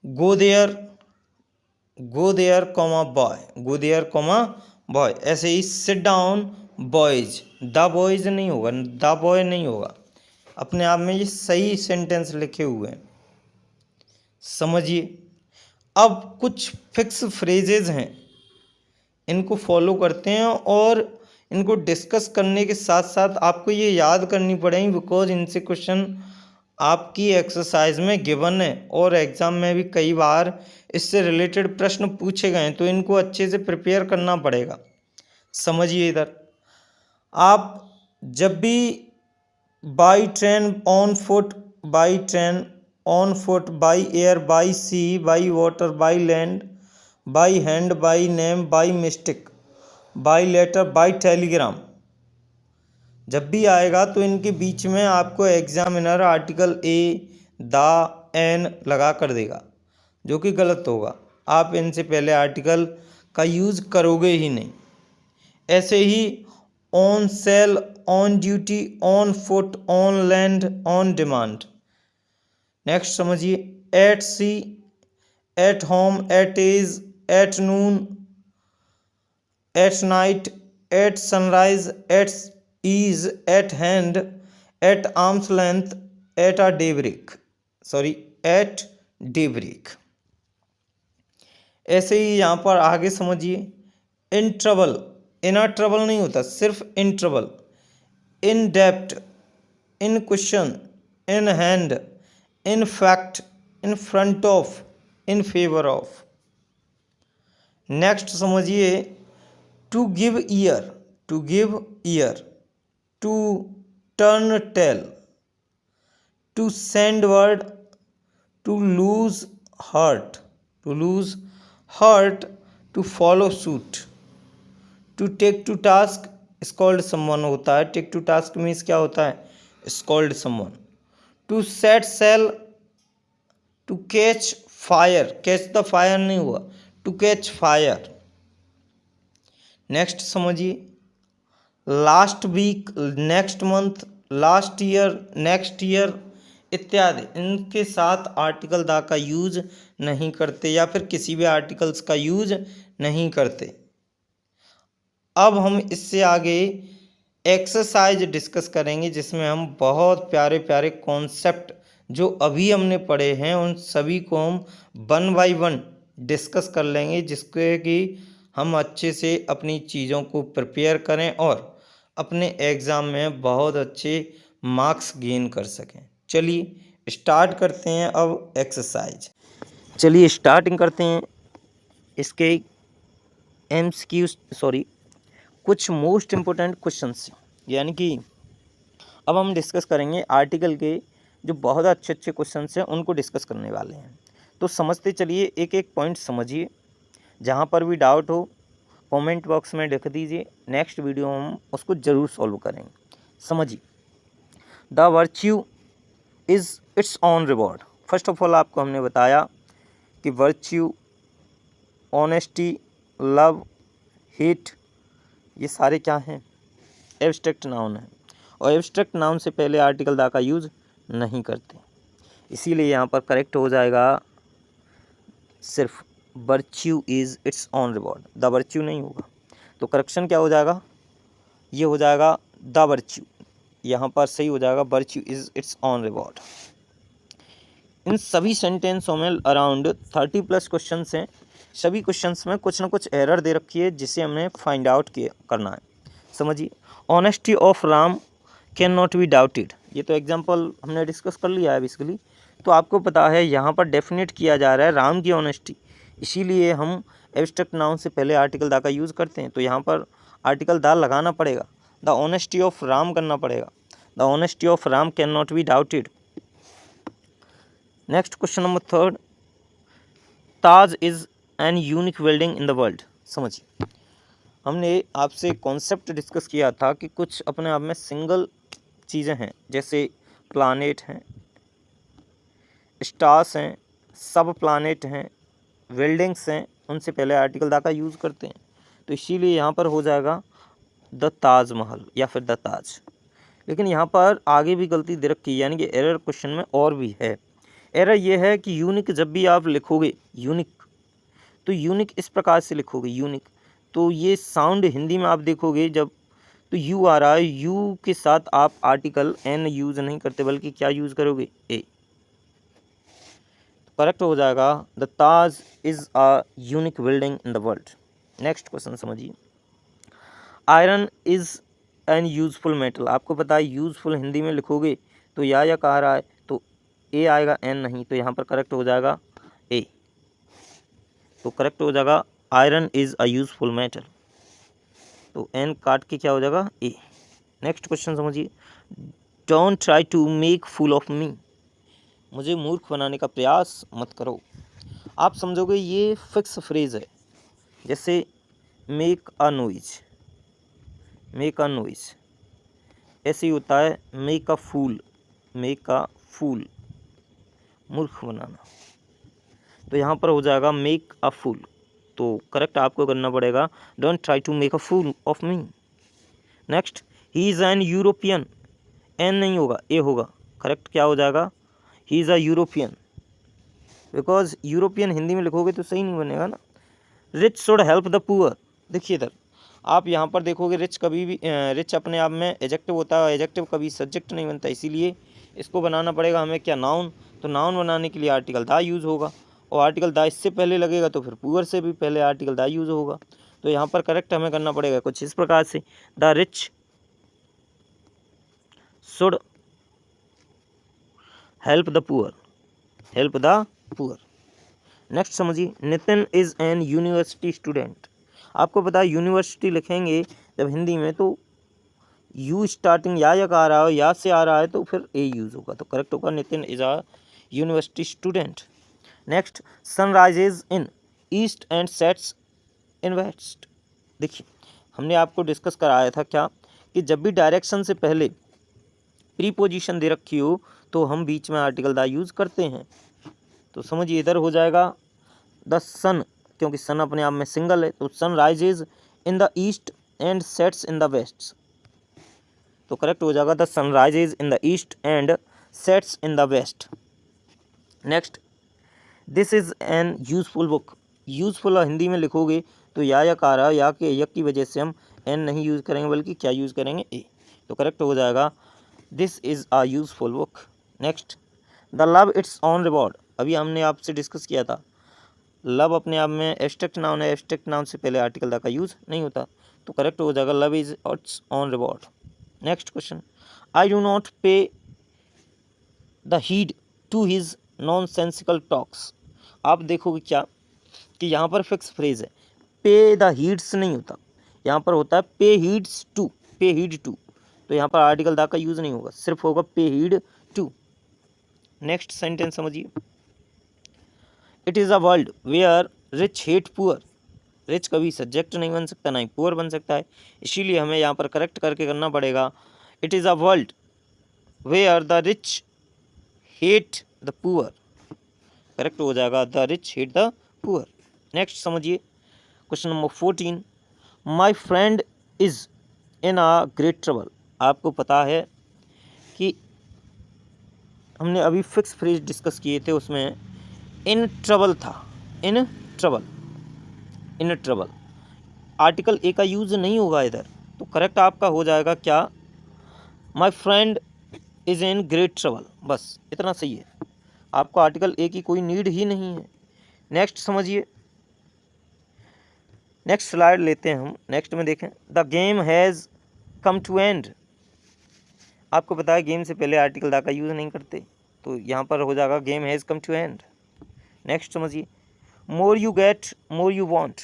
go there, go there comma boy, go there comma boy. ऐसे ही sit down boys, the boys नहीं होगा, द बॉय नहीं होगा, अपने आप में ये सही सेंटेंस लिखे हुए हैं। समझिए, अब कुछ फिक्स फ्रेजेज हैं, इनको फॉलो करते हैं और इनको डिस्कस करने के साथ साथ आपको ये याद करनी पड़ेगी, बिकॉज इनसे क्वेश्चन आपकी एक्सरसाइज में गिवन है और एग्ज़ाम में भी कई बार इससे रिलेटेड प्रश्न पूछे गए हैं, तो इनको अच्छे से प्रिपेयर करना पड़ेगा। समझिए, इधर आप जब भी by train on foot, by train on foot, by air, by sea, by water, by land, by hand, by name, by mistake, by letter, by telegram. जब भी आएगा तो इनके बीच में आपको examiner article a, the, an लगा कर देगा, जो कि गलत होगा। आप इनसे पहले आर्टिकल का यूज़ करोगे ही नहीं। ऐसे ही on sale, on duty, on foot, on land, on demand. Next समझिए, at sea, at home, at age, at noon, at night, at sunrise, at ease, at hand, at arm's length, at a day break, sorry at day break. ऐसे ही यहाँ पर आगे समझिए, इन trouble, in a trouble नहीं होता, सिर्फ in trouble, in depth, in question, in hand, in fact, in front of, in favour of. Next समझिए, to give ear, to give ear, to turn tail, to send word, to lose heart, to lose heart, to follow suit, to take to task, scold someone होता है। Take to task means क्या होता है? Scold someone. To set sail, to catch fire, catch the fire नहीं हुआ, to catch fire. Next समझिए, last week, next month, last year, next year इत्यादि। इनके साथ आर्टिकल द का यूज नहीं करते या फिर किसी भी आर्टिकल्स का यूज नहीं करते। अब हम इससे आगे एक्सरसाइज डिस्कस करेंगे, जिसमें हम बहुत प्यारे प्यारे कॉन्सेप्ट जो अभी हमने पढ़े हैं उन सभी को हम 1 बाय 1 डिस्कस कर लेंगे, जिसके कि हम अच्छे से अपनी चीज़ों को प्रिपेयर करें और अपने एग्ज़ाम में बहुत अच्छे मार्क्स गेन कर सकें। चलिए स्टार्ट करते हैं अब एक्सरसाइज। चलिए स्टार्टिंग करते हैं इसके एमसीक्यू, सॉरी कुछ मोस्ट इम्पोर्टेंट क्वेश्चंस, यानी कि अब हम डिस्कस करेंगे आर्टिकल के जो बहुत अच्छे अच्छे क्वेश्चंस हैं उनको डिस्कस करने वाले हैं। तो समझते चलिए, एक एक पॉइंट समझिए। जहाँ पर भी डाउट हो कमेंट बॉक्स में लिख दीजिए, नेक्स्ट वीडियो में हम उसको ज़रूर सॉल्व करेंगे। समझिए, the virtue is its own reward. First of all आपको हमने बताया कि वर्च्यू, ऑनेस्टी, लव, हेट, ये सारे क्या हैं? एब्स्ट्रैक्ट नाउन है, और एब्स्ट्रैक्ट नाउन से पहले आर्टिकल द का यूज़ नहीं करते। इसीलिए यहाँ पर करेक्ट हो जाएगा सिर्फ virtue is its own reward, the virtue नहीं होगा। तो करेक्शन क्या हो जाएगा? ये हो जाएगा द वर्च्यू, यहाँ पर सही हो जाएगा virtue is its own reward. इन सभी सेंटेंसों में अराउंड 30+ क्वेश्चंस हैं। सभी क्वेश्चंस में कुछ ना कुछ एरर दे रखी है, जिसे हमें फाइंड आउट करना है। समझिए, honesty of Ram can not be doubted, ये तो एग्जांपल हमने डिस्कस कर लिया है बेसिकली। तो आपको पता है यहाँ पर डेफिनेट किया जा रहा है राम की ऑनेस्टी, इसीलिए हम एब्स्ट्रैक्ट नाउन से पहले आर्टिकल दा का यूज़ करते हैं। तो यहाँ पर आर्टिकल दा लगाना पड़ेगा, द ऑनेस्टी ऑफ राम करना पड़ेगा, the honesty of Ram can not be doubted. Next question number 3, Taj is an unique building in the world. समझिए, हमने आपसे कॉन्सेप्ट डिस्कस किया था कि कुछ अपने आप में सिंगल चीज़ें हैं, जैसे प्लानेट हैं, स्टार्स हैं, सब प्लानेट हैं, बिल्डिंग्स हैं, उनसे पहले आर्टिकल दा का यूज़ करते हैं। तो इसीलिए यहाँ पर हो जाएगा द ताजमहल या फिर द ताज। लेकिन यहाँ पर आगे भी गलती दे रखी है, यानी कि एरर क्वेश्चन में और भी है। एरर ये है कि यूनिक जब भी आप लिखोगे यूनिक, तो यूनिक इस प्रकार से लिखोगे यूनिक, तो ये साउंड हिंदी में आप देखोगे जब तो यू आ रहा है, यू के साथ आप आर्टिकल एन यूज़ नहीं करते, बल्कि क्या यूज़ करोगे? ए। करेक्ट हो जाएगा the Taj is a unique building in the world. Next question समझिए, iron is an useful metal. आपको पता है यूज़फुल हिंदी में लिखोगे तो या कह रहा है तो ए आएगा, एन नहीं, तो यहाँ पर करेक्ट हो जाएगा ए। तो करेक्ट हो जाएगा iron is a useful metal, तो एन काट के क्या हो जाएगा? ए। नेक्स्ट क्वेश्चन समझिए, don't try to make fool of me, मुझे मूर्ख बनाने का प्रयास मत करो। आप समझोगे ये फिक्स फ्रेज है, जैसे make a noise, make a noise ऐसे ही होता है make a fool, make a फूल मूर्ख बनाना, तो यहाँ पर हो जाएगा मेक अ फूल। तो करेक्ट आपको करना पड़ेगा don't try to make a fool of me. Next, he is an European, an नहीं होगा ए होगा, करेक्ट क्या हो जाएगा he is a European, because European Hindi में लिखोगे तो सही नहीं बनेगा ना। Rich should help the poor, देखिए इधर आप यहाँ पर देखोगे रिच कभी भी रिच अपने आप में एडजेक्टिव होता है, एडजेक्टिव कभी सब्जेक्ट नहीं बनता, इसीलिए इसको बनाना पड़ेगा हमें क्या नाउन। तो नाउन बनाने के लिए आर्टिकल द यूज़ होगा, और आर्टिकल द इससे पहले लगेगा तो फिर पुअर से भी पहले आर्टिकल द यूज़ होगा। तो यहाँ पर करेक्ट हमें करना पड़ेगा कुछ इस प्रकार से, the rich should help the poor, help the poor. Next समझिए, Nitin is an university student. आपको पता है यूनिवर्सिटी लिखेंगे जब हिंदी में तो यू स्टार्टिंग या यक आ रहा हो, या से आ रहा है तो फिर ए यूज़ होगा, तो करेक्ट होगा Nitin is a university student. Next, sun rises in east and sets in west. देखिए हमने आपको डिस्कस कराया था क्या कि जब भी डायरेक्शन से पहले प्रीपोजिशन दे रखी हो तो हम बीच में आर्टिकल द यूज़ करते हैं। तो समझिए इधर हो जाएगा द सन, क्योंकि सन अपने आप में सिंगल है, तो sun rises in the east and sets in the west, तो करेक्ट हो जाएगा the sun rises in the east and sets in the west. Next, this is an useful book, useful Hindi में लिखोगे तो या यक आ रहा है, या के यक की वजह से हम एन नहीं यूज़ करेंगे बल्कि क्या यूज़ करेंगे ए, तो करेक्ट हो जाएगा this is a useful book. Next, the love it's own reward, अभी हमने आपसे डिस्कस किया था लव अपने आप में एब्स्ट्रैक्ट नाउन है, एब्स्ट्रैक्ट नाउन से पहले आर्टिकल द का यूज़ नहीं होता, तो करेक्ट हो जाएगा love is its own reward. Next question, I do not pay the heed to his nonsensical talks. आप देखोगे क्या कि यहाँ पर फिक्स फ्रेज है, पे द हीड्स नहीं होता, यहाँ पर होता है पे हीड्स टू, पे हीड टू, तो यहाँ पर आर्टिकल द का यूज़ नहीं होगा, सिर्फ होगा pay heed to. Next sentence समझिए, it is a world where rich hate poor, rich कभी सब्जेक्ट नहीं बन सकता ना ही पुअर बन सकता है, इसीलिए हमें यहाँ पर करेक्ट करके करना पड़ेगा it is a world where the rich hate the poor, correct हो जाएगा the rich hate the poor. Next समझिए question number 14, my friend is in a great trouble. आपको पता है कि हमने अभी फिक्स फ्रेज डिस्कस किए थे, उसमें इन ट्रबल था, in trouble, in trouble article a का यूज़ नहीं होगा इधर, तो करेक्ट आपका हो जाएगा क्या माई friend is in great trouble, बस इतना सही है, आपको आर्टिकल ए की कोई नीड ही नहीं है। नेक्स्ट समझिए, नेक्स्ट स्लाइड लेते हैं हम, नेक्स्ट में देखें the game has come to end. आपको पता है गेम से पहले आर्टिकल द का यूज़ नहीं करते, तो यहाँ पर हो जाएगा game has come to end. Next समझिए, more you get more you want.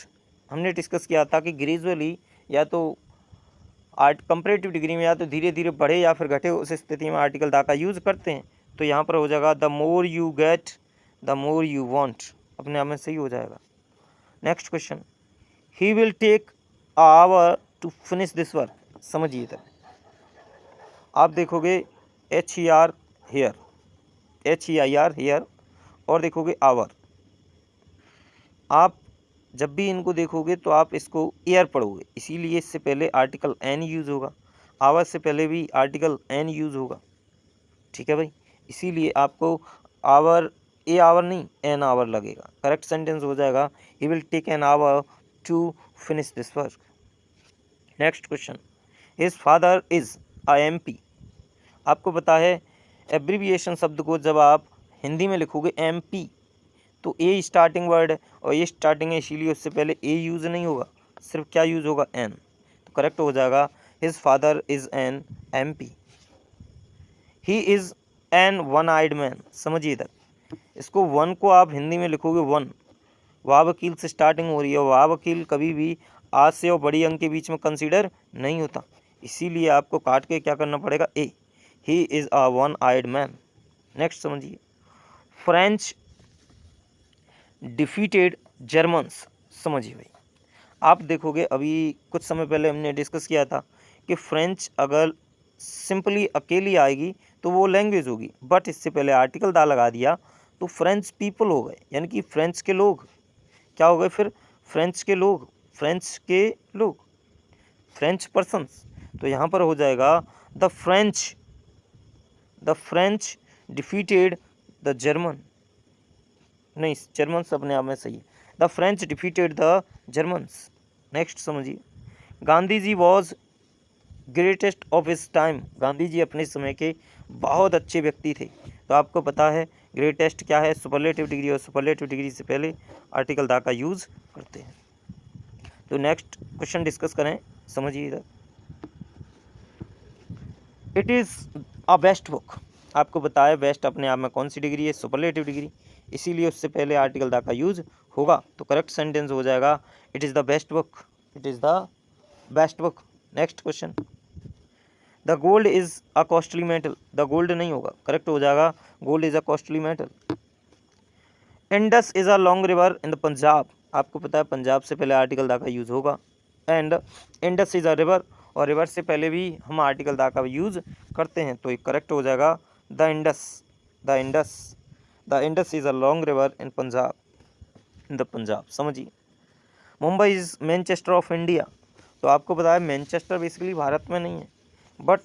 हमने डिस्कस किया था कि ग्रेजुअली या तो कंपैरेटिव डिग्री में या तो धीरे धीरे बढ़े या फिर घटे, उस स्थिति में आर्टिकल द का यूज़ करते हैं, तो यहाँ पर हो जाएगा the more you get the more you want, अपने आप में सही हो जाएगा। Next question, he will take a hour to finish this work. समझिए इधर आप देखोगे HER हेयर, HEIR हेयर, और देखोगे आवर, आप जब भी इनको देखोगे तो आप इसको एयर पढ़ोगे, इसीलिए इससे पहले आर्टिकल एन यूज़ होगा, आवर से पहले भी आर्टिकल एन यूज़ होगा, ठीक है भाई, इसीलिए आपको आवर ए आवर नहीं एन आवर लगेगा। करेक्ट सेंटेंस हो जाएगा he will take an hour to finish this work. Next question, his father is IMP। आपको पता है एब्रीविएशन शब्द को जब आप हिंदी में लिखोगे MP तो ए स्टार्टिंग वर्ड है और ये स्टार्टिंग है, इसीलिए उससे पहले ए यूज़ नहीं होगा, सिर्फ क्या यूज़ होगा एन, तो करेक्ट हो जाएगा his father is an MP। He is an one eyed man. समझिए इधर इसको वन को आप हिंदी में लिखोगे वन, वाह वकील से स्टार्टिंग हो रही है, वाह वकील कभी भी आज से और बड़ी अंक के बीच में कंसीडर नहीं होता, इसीलिए आपको काट के क्या करना पड़ेगा a. He is a one eyed man. Next समझिए, फ्रेंच डिफीटेड जर्मन्स। समझिए भाई, आप देखोगे अभी कुछ समय पहले हमने डिस्कस किया था कि फ्रेंच अगर सिंपली अकेली आएगी तो वो लैंग्वेज होगी, बट इससे पहले आर्टिकल दा लगा दिया तो फ्रेंच पीपल हो गए, यानी कि फ्रेंच के लोग। क्या हो गए फिर? फ्रेंच के लोग, फ्रेंच के लोग, फ्रेंच पर्सन्स। तो यहाँ पर हो जाएगा the French defeated the German. नहीं, जर्मन्स अपने आप में सही है। The French defeated the Germans. Next समझिए, Gandhi ji was greatest of his time. Gandhi ji अपने समय के बहुत अच्छे व्यक्ति थे। तो आपको पता है ग्रेटेस्ट क्या है? सुपरलेटिव डिग्री, और सुपरलेटिव डिग्री से पहले आर्टिकल दा का यूज़ करते हैं। तो नेक्स्ट क्वेश्चन डिस्कस करें, समझिए इधर। It is a best book. आपको बताया बेस्ट अपने आप में कौन सी डिग्री है? सुपरलेटिव डिग्री, इसीलिए उससे पहले आर्टिकल दा का यूज़ होगा। तो करेक्ट सेंटेंस हो जाएगा it is the best book, it is the best book. Next question, the gold is a costly metal. The gold नहीं होगा, करेक्ट हो जाएगा gold is a costly metal. Indus is a long river in the Punjab. आपको पता है पंजाब से पहले article दा का यूज़ होगा। And Indus is a river, और रिवर से पहले भी हम आर्टिकल दा का यूज़ करते हैं। तो ये करेक्ट हो जाएगा the Indus, the Indus, the Indus is a long river in Punjab, in the Punjab. समझिए, Mumbai is Manchester of India. तो आपको पता है मैनचेस्टर बेसिकली भारत में नहीं है, बट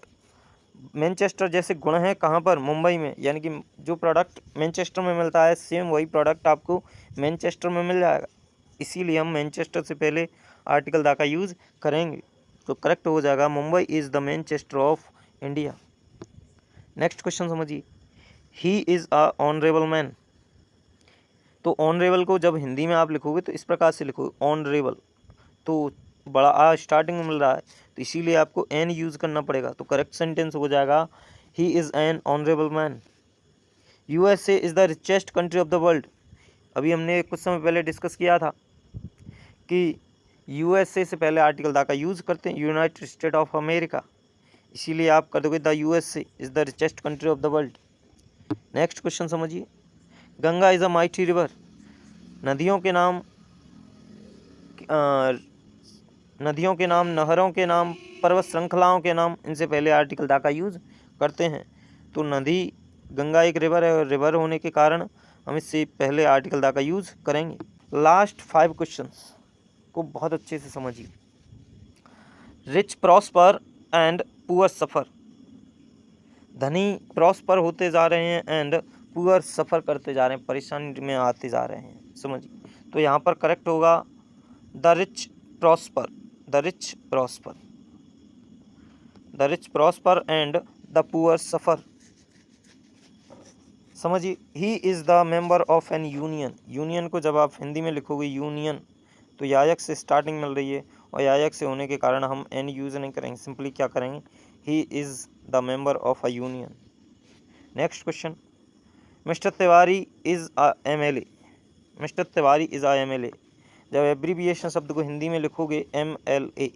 मैनचेस्टर जैसे गुण है कहाँ पर? मुंबई में, यानी कि जो प्रोडक्ट मैनचेस्टर में मिलता है सेम वही प्रोडक्ट आपको मैनचेस्टर में मिल जाएगा। इसीलिए हम मैनचेस्टर से पहले आर्टिकल दा का यूज़ करेंगे। तो करेक्ट हो जाएगा Mumbai is the Manchester of India. Next question समझिए, he is a honourable man. तो ऑनरेबल को जब हिंदी में आप लिखोगे तो इस प्रकार से लिखोगे ऑनरेबल, तो बड़ा आ स्टार्टिंग में मिल रहा है, तो इसीलिए आपको एन यूज़ करना पड़ेगा। तो करेक्ट सेंटेंस हो जाएगा he is N honourable man. USA is the richest country of the world. अभी हमने कुछ समय पहले डिस्कस किया था कि यूएसए से पहले आर्टिकल दा का यूज़ करते हैं यूनाइटेड स्टेट ऑफ अमेरिका, इसीलिए आप कर दोगे the USA is the richest country of the world. Next question समझिए, Ganga is a mighty river. नदियों के नाम, नदियों के नाम, नहरों के नाम, पर्वत श्रृंखलाओं के नाम, इनसे पहले आर्टिकल दा का यूज़ करते हैं। तो नदी, गंगा एक रिवर है, और रिवर होने के कारण हम इससे पहले आर्टिकल दा का यूज़ करेंगे। लास्ट 5 क्वेश्चंस को बहुत अच्छे से समझिए। रिच प्रॉस्पर एंड पुअर सफ़र। धनी प्रॉस्पर होते जा रहे हैं एंड पुअर सफ़र करते जा रहे हैं, परेशानी में आते जा रहे हैं। समझिए, तो यहाँ पर करेक्ट होगा the rich prosper, the rich prosper, the rich prosper and the poor suffer. समझिए, he is the member of an union. Union को जब आप हिंदी में लिखोगे यूनियन, तो यायक से स्टार्टिंग मिल रही है, और यायक से होने के कारण हम एन यूज़ नहीं करेंगे, सिंपली क्या करेंगे, ही is the member of a union. Next question, mister Tiwari is a MLA। Mister Tiwari is a MLA। जब एब्रीविएशन शब्द को हिंदी में लिखोगे MLA,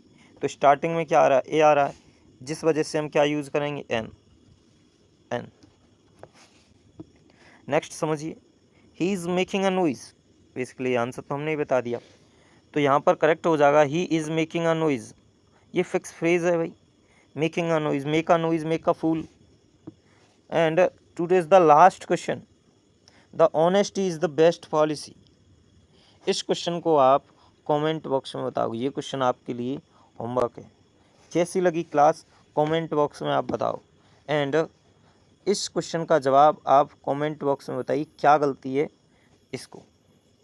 तो स्टार्टिंग में क्या आ रहा है? ए आ रहा है, जिस वजह से हम क्या यूज़ करेंगे? N, an. नेक्स्ट समझिए, he is making a noise. Basically answer तो हमने ही बता दिया, तो यहाँ पर करेक्ट हो जाएगा he is making a noise. ये फिक्स फ्रेज है भाई, making a noise, make a noise, make a fool. And today is the last question, the honesty is the best policy. इस क्वेश्चन को आप कमेंट बॉक्स में बताओगे, ये question आपके लिए होमवर्क है। कैसी लगी क्लास कमेंट बॉक्स में आप बताओ, एंड इस क्वेश्चन का जवाब आप कमेंट बॉक्स में बताइए क्या गलती है इसको।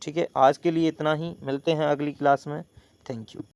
ठीक है, आज के लिए इतना ही, मिलते हैं अगली क्लास में। Thank you.